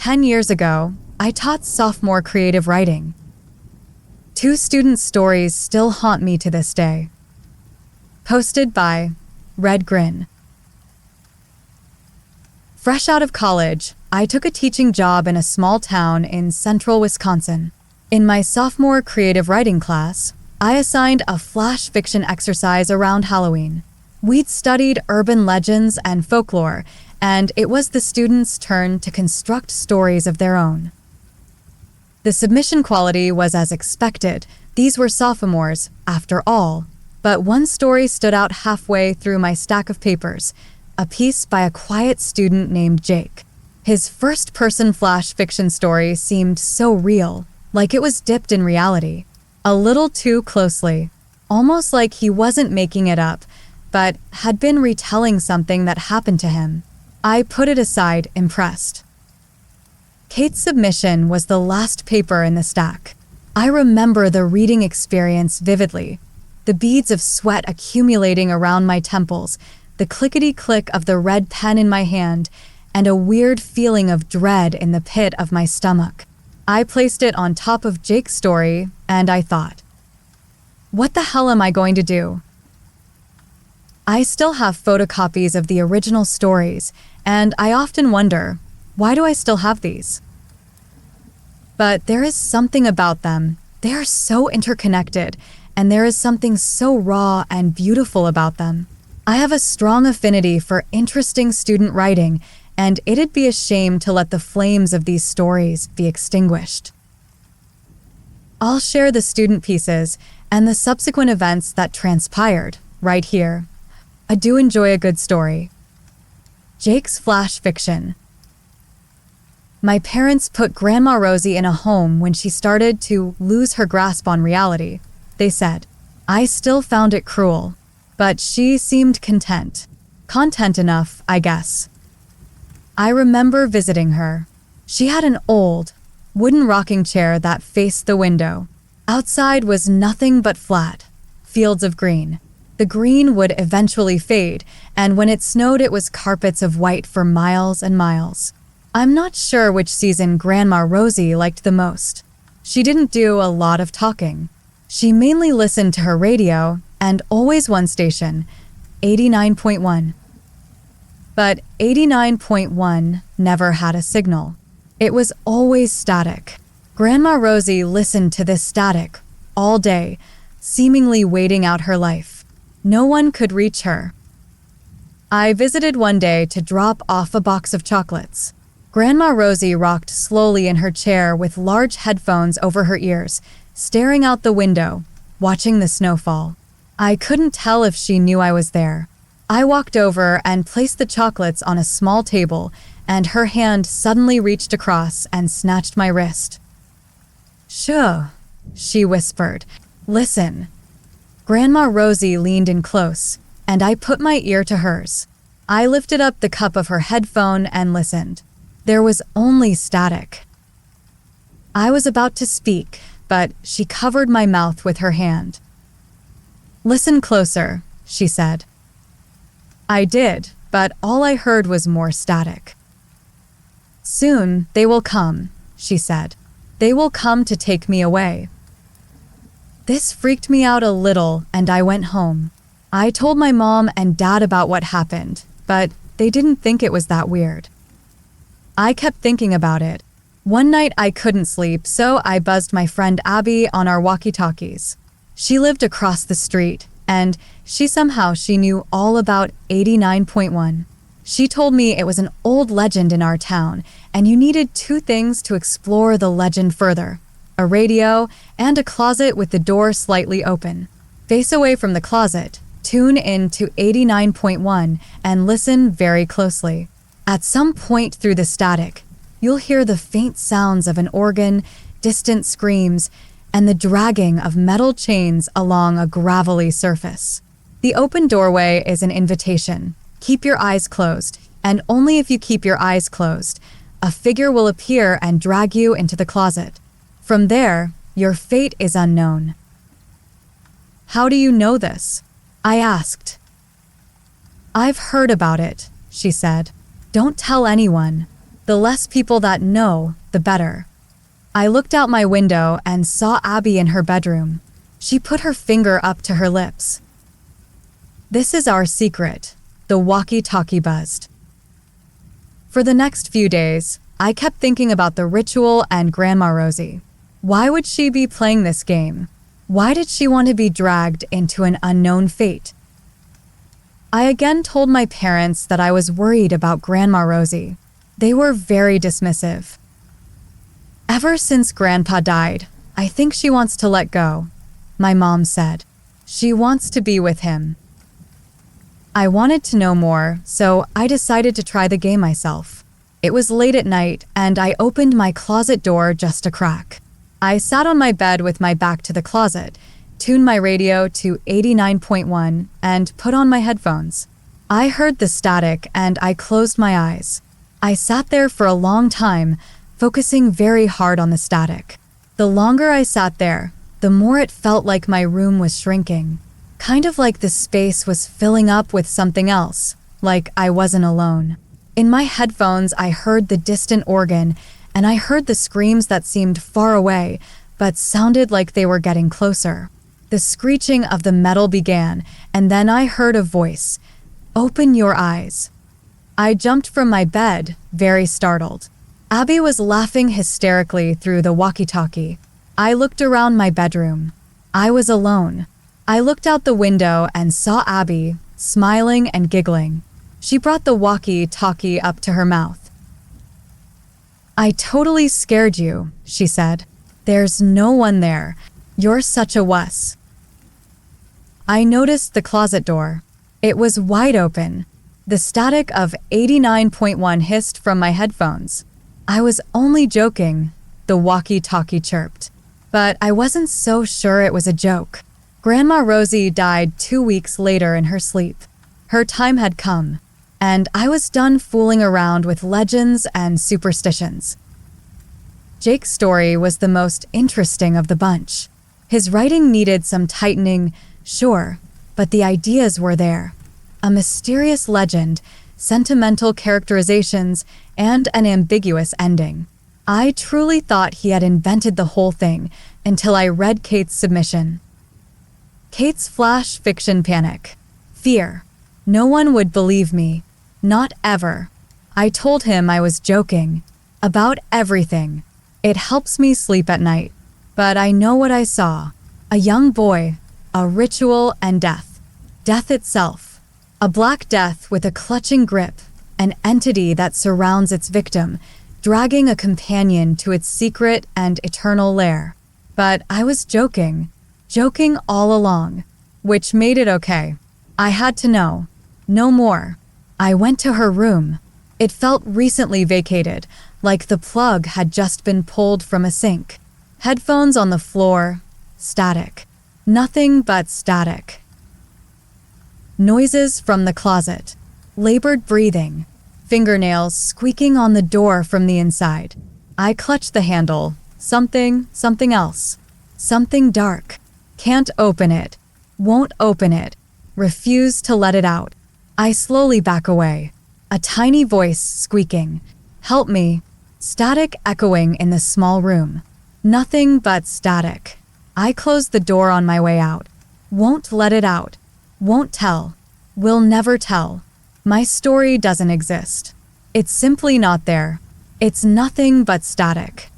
10 years ago, I taught sophomore creative writing. 2 students' stories still haunt me to this day. Posted by Red Grin. Fresh out of college, I took a teaching job in a small town in central Wisconsin. In my sophomore creative writing class, I assigned a flash fiction exercise around Halloween. We'd studied urban legends and folklore, and it was the students' turn to construct stories of their own. The submission quality was as expected. These were sophomores, after all. But one story stood out halfway through my stack of papers, a piece by a quiet student named Jake. His first-person flash fiction story seemed so real, like it was dipped in reality. A little too closely, almost like he wasn't making it up, but had been retelling something that happened to him. I put it aside, impressed. Kate's submission was the last paper in the stack. I remember the reading experience vividly. The beads of sweat accumulating around my temples, the clickety-click of the red pen in my hand, and a weird feeling of dread in the pit of my stomach. I placed it on top of Jake's story, and I thought, what the hell am I going to do? I still have photocopies of the original stories, and I often wonder, why do I still have these? But there is something about them. They are so interconnected, and there is something so raw and beautiful about them. I have a strong affinity for interesting student writing, and it'd be a shame to let the flames of these stories be extinguished. I'll share the student pieces and the subsequent events that transpired right here. I do enjoy a good story. Jake's flash fiction. My parents put Grandma Rosie in a home when she started to lose her grasp on reality. They said, I still found it cruel, but she seemed content. Content enough, I guess. I remember visiting her. She had an old, wooden rocking chair that faced the window. Outside was nothing but flat, fields of green. The green would eventually fade, and when it snowed it was carpets of white for miles and miles. I'm not sure which season Grandma Rosie liked the most. She didn't do a lot of talking. She mainly listened to her radio, and always one station, 89.1. But 89.1 never had a signal. It was always static. Grandma Rosie listened to this static all day, seemingly waiting out her life. No one could reach her. I visited one day to drop off a box of chocolates. Grandma Rosie rocked slowly in her chair with large headphones over her ears, staring out the window, watching the snowfall. I couldn't tell if she knew I was there. I walked over and placed the chocolates on a small table, and her hand suddenly reached across and snatched my wrist. "Sure," she whispered. "Listen." Grandma Rosie leaned in close, and I put my ear to hers. I lifted up the cup of her headphone and listened. There was only static. I was about to speak, but she covered my mouth with her hand. "Listen closer," she said. I did, but all I heard was more static. "Soon they will come," she said. "They will come to take me away." This freaked me out a little, and I went home. I told my mom and dad about what happened, but they didn't think it was that weird. I kept thinking about it. One night I couldn't sleep, so I buzzed my friend Abby on our walkie-talkies. She lived across the street, and she knew all about 89.1. She told me it was an old legend in our town, and you needed 2 things to explore the legend further: a radio and a closet with the door slightly open. Face away from the closet, tune in to 89.1 and listen very closely. At some point through the static, you'll hear the faint sounds of an organ, distant screams, and the dragging of metal chains along a gravelly surface. The open doorway is an invitation. Keep your eyes closed, and only if you keep your eyes closed, a figure will appear and drag you into the closet. From there, your fate is unknown. "How do you know this?" I asked. "I've heard about it," she said. "Don't tell anyone." The less people that know, the better. I looked out my window and saw Abby in her bedroom. She put her finger up to her lips. "This is our secret," the walkie-talkie buzzed. For the next few days, I kept thinking about the ritual and Grandma Rosie. Why would she be playing this game? Why did she want to be dragged into an unknown fate? I again told my parents that I was worried about Grandma Rosie. They were very dismissive. "Ever since Grandpa died, I think she wants to let go," my mom said. "She wants to be with him." I wanted to know more, so I decided to try the game myself. It was late at night, and I opened my closet door just a crack. I sat on my bed with my back to the closet, tuned my radio to 89.1, and put on my headphones. I heard the static, and I closed my eyes. I sat there for a long time, focusing very hard on the static. The longer I sat there, the more it felt like my room was shrinking. Kind of like the space was filling up with something else, like I wasn't alone. In my headphones, I heard the distant organ, and I heard the screams that seemed far away, but sounded like they were getting closer. The screeching of the metal began, and then I heard a voice, "Open your eyes." I jumped from my bed, very startled. Abby was laughing hysterically through the walkie-talkie. I looked around my bedroom. I was alone. I looked out the window and saw Abby, smiling and giggling. She brought the walkie-talkie up to her mouth. "I totally scared you," she said. "There's no one there. You're such a wuss." I noticed the closet door. It was wide open. The static of 89.1 hissed from my headphones. "I was only joking," the walkie-talkie chirped. But I wasn't so sure it was a joke. Grandma Rosie died 2 weeks later in her sleep. Her time had come, and I was done fooling around with legends and superstitions. Jake's story was the most interesting of the bunch. His writing needed some tightening, sure, but the ideas were there. A mysterious legend, sentimental characterizations, and an ambiguous ending. I truly thought he had invented the whole thing until I read Kate's submission. Kate's flash fiction panic. Fear. No one would believe me. Not ever. I told him I was joking. About everything. It helps me sleep at night. But I know what I saw. A young boy, a ritual, and death. Death itself. A black death with a clutching grip, an entity that surrounds its victim, dragging a companion to its secret and eternal lair. But I was joking all along, which made it okay. I had to know. No more. I went to her room. It felt recently vacated, like the plug had just been pulled from a sink. Headphones on the floor. Static. Nothing but static. Noises from the closet. Labored breathing. Fingernails squeaking on the door from the inside. I clutched the handle. Something else. Something dark. Can't open it. Won't open it. Refuse to let it out. I slowly back away. A tiny voice squeaking. "Help me." Static echoing in the small room. Nothing but static. I closed the door on my way out. Won't let it out. Won't tell. Will never tell. My story doesn't exist. It's simply not there. It's nothing but static.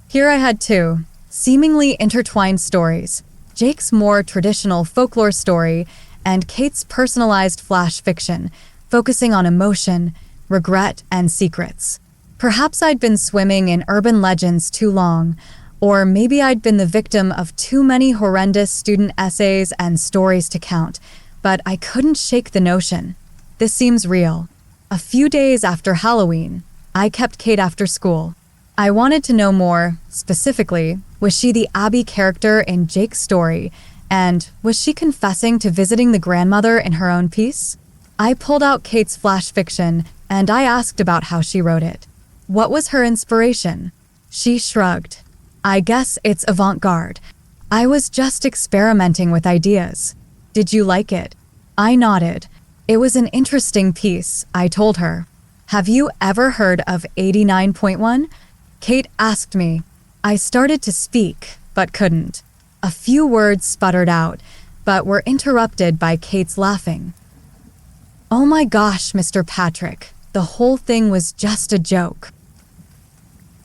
Here I had two, seemingly intertwined stories. Jake's more traditional folklore story and Kate's personalized flash fiction, focusing on emotion, regret, and secrets. Perhaps I'd been swimming in urban legends too long, or maybe I'd been the victim of too many horrendous student essays and stories to count, but I couldn't shake the notion. This seems real. A few days after Halloween, I kept Kate after school. I wanted to know more. Specifically, was she the Abby character in Jake's story, and was she confessing to visiting the grandmother in her own piece? I pulled out Kate's flash fiction, and I asked about how she wrote it. What was her inspiration? She shrugged. "I guess it's avant-garde. I was just experimenting with ideas." "Did you like it?" I nodded. "It was an interesting piece," I told her. Have you ever heard of 89.1? Kate asked me. I started to speak, but couldn't. A few words sputtered out, but were interrupted by Kate's laughing. Oh my gosh, Mr. Patrick, the whole thing was just a joke.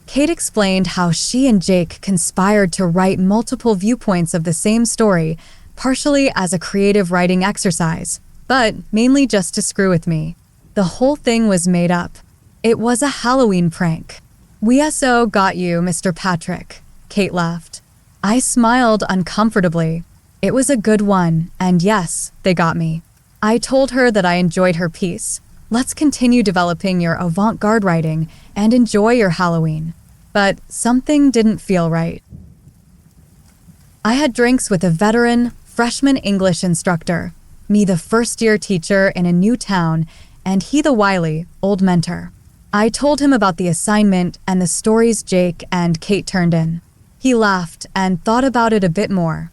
Kate explained how she and Jake conspired to write multiple viewpoints of the same story, partially as a creative writing exercise, but mainly just to screw with me. The whole thing was made up. It was a Halloween prank. We so got you, Mr. Patrick, Kate laughed. I smiled uncomfortably. It was a good one, and yes, they got me. I told her that I enjoyed her piece. Let's continue developing your avant-garde writing and enjoy your Halloween. But something didn't feel right. I had drinks with a veteran, freshman English instructor, me the first-year teacher in a new town, and he the wily, old mentor. I told him about the assignment and the stories Jake and Kate turned in. He laughed and thought about it a bit more.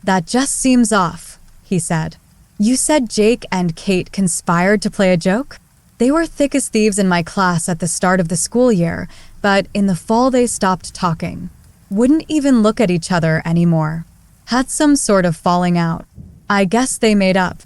That just seems off, he said. You said Jake and Kate conspired to play a joke? They were thick as thieves in my class at the start of the school year, but in the fall they stopped talking. Wouldn't even look at each other anymore. Had some sort of falling out. I guess they made up.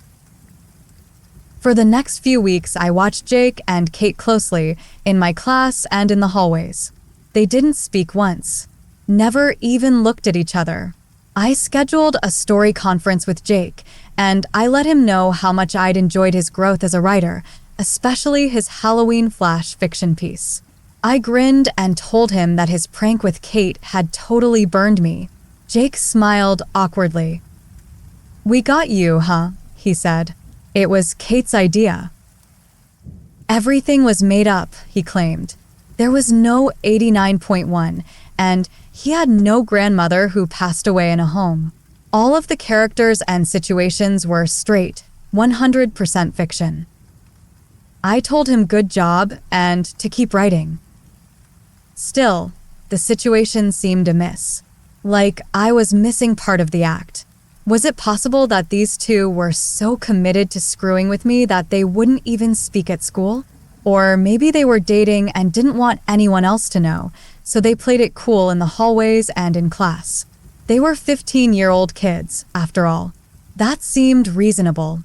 For the next few weeks, I watched Jake and Kate closely in my class and in the hallways. They didn't speak once. Never even looked at each other. I scheduled a story conference with Jake, and I let him know how much I'd enjoyed his growth as a writer, especially his Halloween flash fiction piece. I grinned and told him that his prank with Kate had totally burned me. Jake smiled awkwardly. We got you, huh? He said. It was Kate's idea. Everything was made up, he claimed. There was no 89.1, and he had no grandmother who passed away in a home. All of the characters and situations were straight, 100% fiction. I told him good job and to keep writing. Still, the situation seemed amiss. Like I was missing part of the act. Was it possible that these two were so committed to screwing with me that they wouldn't even speak at school? Or maybe they were dating and didn't want anyone else to know, so they played it cool in the hallways and in class. They were 15-year-old kids, after all. That seemed reasonable.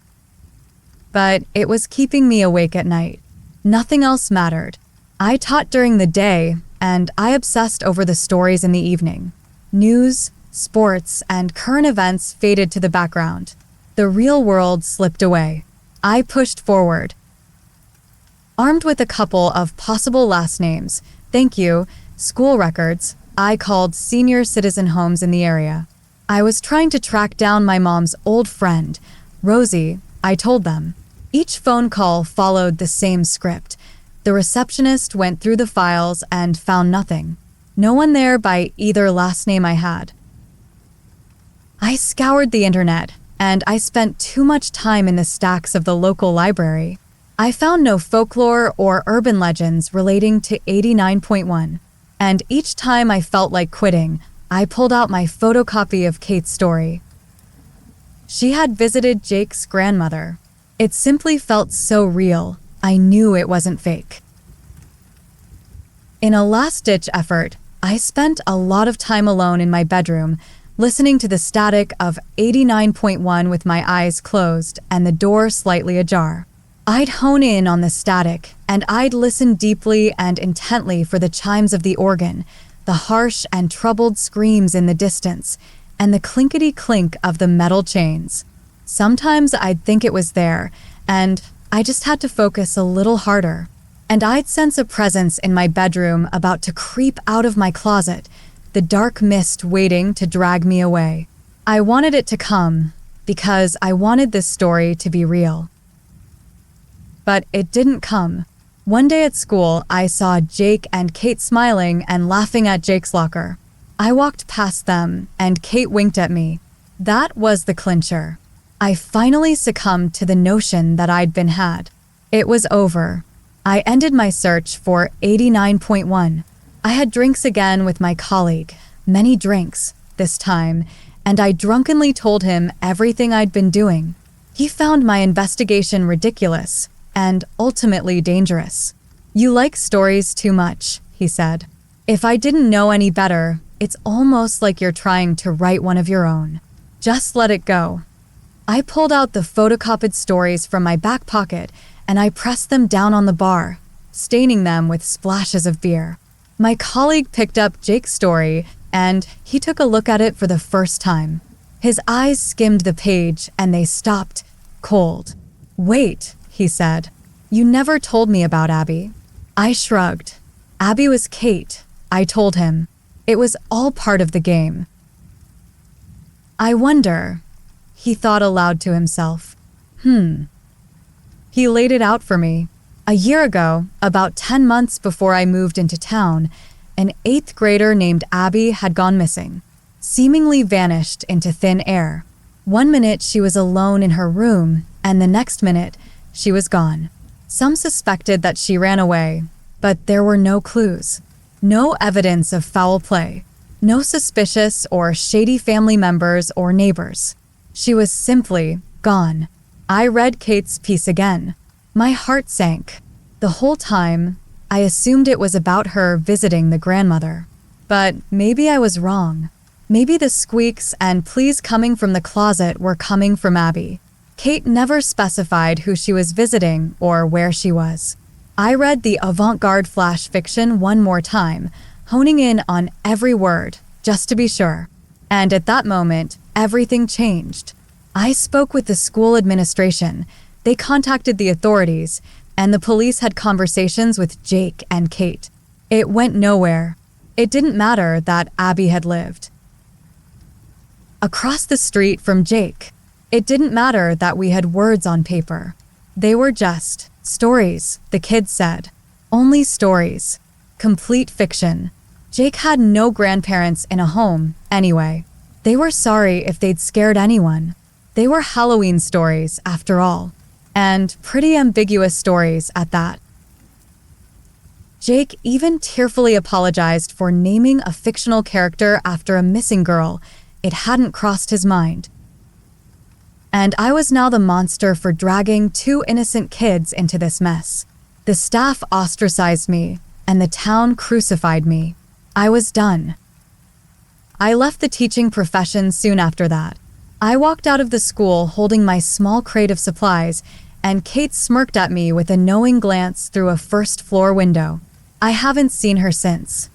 But it was keeping me awake at night. Nothing else mattered. I taught during the day, and I obsessed over the stories in the evening. News, sports, and current events faded to the background. The real world slipped away. I pushed forward. Armed with a couple of possible last names, thank you, school records, I called senior citizen homes in the area. I was trying to track down my mom's old friend, Rosie, I told them. Each phone call followed the same script. The receptionist went through the files and found nothing. No one there by either last name I had. I scoured the internet, and I spent too much time in the stacks of the local library. I found no folklore or urban legends relating to 89.1, and each time I felt like quitting, I pulled out my photocopy of Kate's story. She had visited Jake's grandmother. It simply felt so real. I knew it wasn't fake. In a last-ditch effort, I spent a lot of time alone in my bedroom, listening to the static of 89.1 with my eyes closed and the door slightly ajar. I'd hone in on the static, and I'd listen deeply and intently for the chimes of the organ, the harsh and troubled screams in the distance, and the clinkety-clink of the metal chains. Sometimes I'd think it was there, and I just had to focus a little harder. And I'd sense a presence in my bedroom about to creep out of my closet, the dark mist waiting to drag me away. I wanted it to come because I wanted this story to be real. But it didn't come. One day at school, I saw Jake and Kate smiling and laughing at Jake's locker. I walked past them, and Kate winked at me. That was the clincher. I finally succumbed to the notion that I'd been had. It was over. I ended my search for 89.1. I had drinks again with my colleague, many drinks, this time, and I drunkenly told him everything I'd been doing. He found my investigation ridiculous, and ultimately dangerous. "You like stories too much," he said. "If I didn't know any better, it's almost like you're trying to write one of your own. Just let it go." I pulled out the photocopied stories from my back pocket and I pressed them down on the bar, staining them with splashes of beer. My colleague picked up Jake's story and he took a look at it for the first time. His eyes skimmed the page and they stopped, cold. "Wait," he said. "You never told me about Abby." I shrugged. "Abby was Kate," I told him. "It was all part of the game." "I wonder," he thought aloud to himself. He laid it out for me. A year ago, about 10 months before I moved into town, an 8th grader named Abby had gone missing, seemingly vanished into thin air. One minute she was alone in her room, and the next minute she was gone. Some suspected that she ran away, but there were no clues. No evidence of foul play. No suspicious or shady family members or neighbors. She was simply gone. I read Kate's piece again. My heart sank. The whole time, I assumed it was about her visiting the grandmother. But maybe I was wrong. Maybe the squeaks and pleas coming from the closet were coming from Abby. Kate never specified who she was visiting or where she was. I read the avant-garde flash fiction one more time, honing in on every word, just to be sure. And at that moment, everything changed. I spoke with the school administration. They contacted the authorities, and the police had conversations with Jake and Kate. It went nowhere. It didn't matter that Abby had lived. Across the street from Jake, it didn't matter that we had words on paper. They were just stories, the kids said. Only stories. Complete fiction. Jake had no grandparents in a home, anyway. They were sorry if they'd scared anyone. They were Halloween stories, after all, and pretty ambiguous stories at that. Jake even tearfully apologized for naming a fictional character after a missing girl. It hadn't crossed his mind. And I was now the monster for dragging 2 innocent kids into this mess. The staff ostracized me, and the town crucified me. I was done. I left the teaching profession soon after that. I walked out of the school holding my small crate of supplies, and Kate smirked at me with a knowing glance through a first-floor window. I haven't seen her since.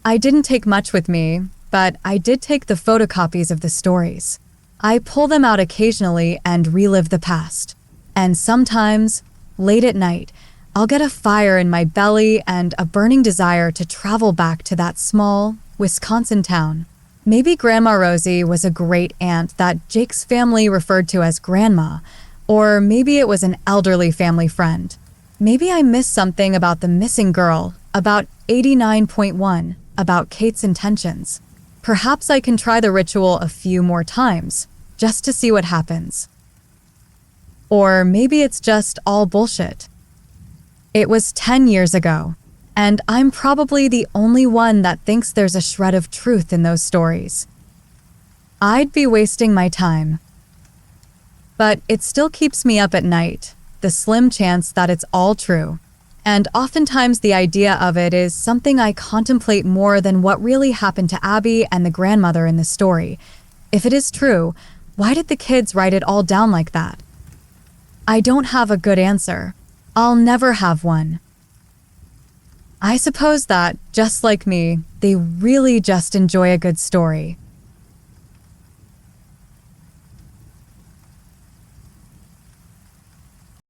I didn't take much with me, but I did take the photocopies of the stories. I pull them out occasionally and relive the past. And sometimes, late at night, I'll get a fire in my belly and a burning desire to travel back to that small, Wisconsin town. Maybe Grandma Rosie was a great aunt that Jake's family referred to as Grandma, or maybe it was an elderly family friend. Maybe I missed something about the missing girl, about 89.1, about Kate's intentions. Perhaps I can try the ritual a few more times, just to see what happens. Or maybe it's just all bullshit. It was 10 years ago, and I'm probably the only one that thinks there's a shred of truth in those stories. I'd be wasting my time. But it still keeps me up at night, the slim chance that it's all true. And oftentimes the idea of it is something I contemplate more than what really happened to Abby and the grandmother in the story. If it is true, why did the kids write it all down like that? I don't have a good answer. I'll never have one. I suppose that, just like me, they really just enjoy a good story.